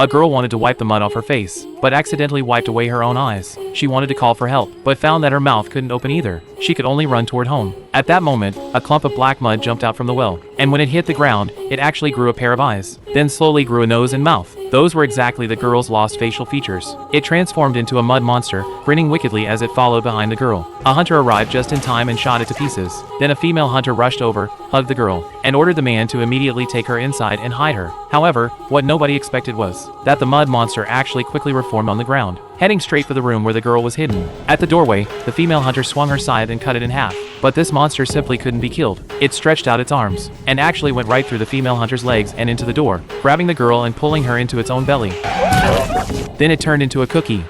A girl wanted to wipe the mud off her face, but accidentally wiped away her own eyes. She wanted to call for help, but found that her mouth couldn't open either. She could only run toward home. At that moment, a clump of black mud jumped out from the well, and when it hit the ground, it actually grew a pair of eyes. Then slowly grew a nose and mouth. Those were exactly the girl's lost facial features. It transformed into a mud monster, grinning wickedly as it followed behind the girl. A hunter arrived just in time and shot it to pieces. Then a female hunter rushed over, hugged the girl, and ordered the man to immediately take her inside and hide her. However, what nobody expected was that the mud monster actually quickly reformed on the ground, heading straight for the room where the girl was hidden. At the doorway, the female hunter swung her scythe and cut it in half. But this monster simply couldn't be killed. It stretched out its arms, and actually went right through the female hunter's legs and into the door, grabbing the girl and pulling her into its own belly. Then it turned into a cookie.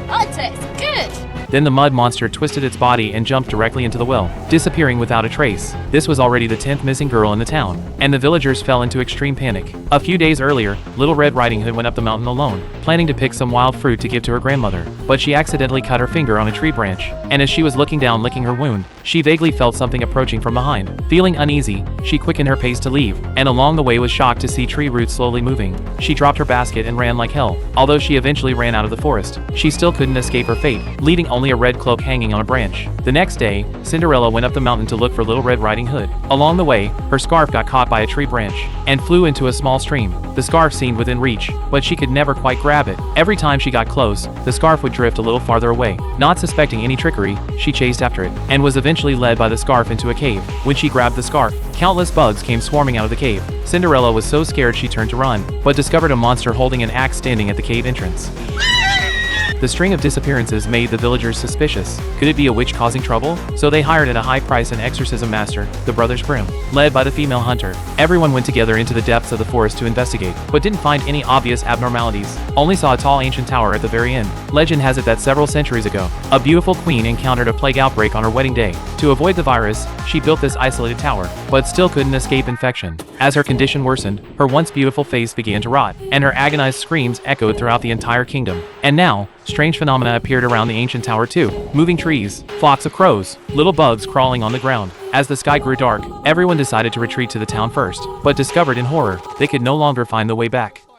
That tastes good. Then the mud monster twisted its body and jumped directly into the well, disappearing without a trace. This was already the 10th missing girl in the town, and the villagers fell into extreme panic. A few days earlier, Little Red Riding Hood went up the mountain alone, planning to pick some wild fruit to give to her grandmother, but she accidentally cut her finger on a tree branch, and as she was looking down licking her wound, she vaguely felt something approaching from behind. Feeling uneasy, she quickened her pace to leave, and along the way was shocked to see tree roots slowly moving. She dropped her basket and ran like hell. Although she eventually ran out of the forest, she still couldn't escape her fate, leaving only a red cloak hanging on a branch. The next day, Cinderella went up the mountain to look for Little Red Riding Hood. Along the way, her scarf got caught by a tree branch, and flew into a small stream. The scarf seemed within reach, but she could never quite grab it. Every time she got close, the scarf would drift a little farther away. Not suspecting any trickery, she chased after it, and was eventually led by the scarf into a cave. When she grabbed the scarf, countless bugs came swarming out of the cave. Cinderella was so scared she turned to run, but discovered a monster holding an axe standing at the cave entrance. The string of disappearances made the villagers suspicious. Could it be a witch causing trouble? So they hired at a high price an exorcism master, the Brothers Grimm, led by the female hunter. Everyone went together into the depths of the forest to investigate, but didn't find any obvious abnormalities. Only saw a tall ancient tower at the very end. Legend has it that several centuries ago, a beautiful queen encountered a plague outbreak on her wedding day. To avoid the virus, she built this isolated tower, but still couldn't escape infection. As her condition worsened, her once beautiful face began to rot, and her agonized screams echoed throughout the entire kingdom. And now, strange phenomena appeared around the ancient tower too. Moving trees, flocks of crows, little bugs crawling on the ground. As the sky grew dark, everyone decided to retreat to the town first, but discovered in horror, they could no longer find the way back.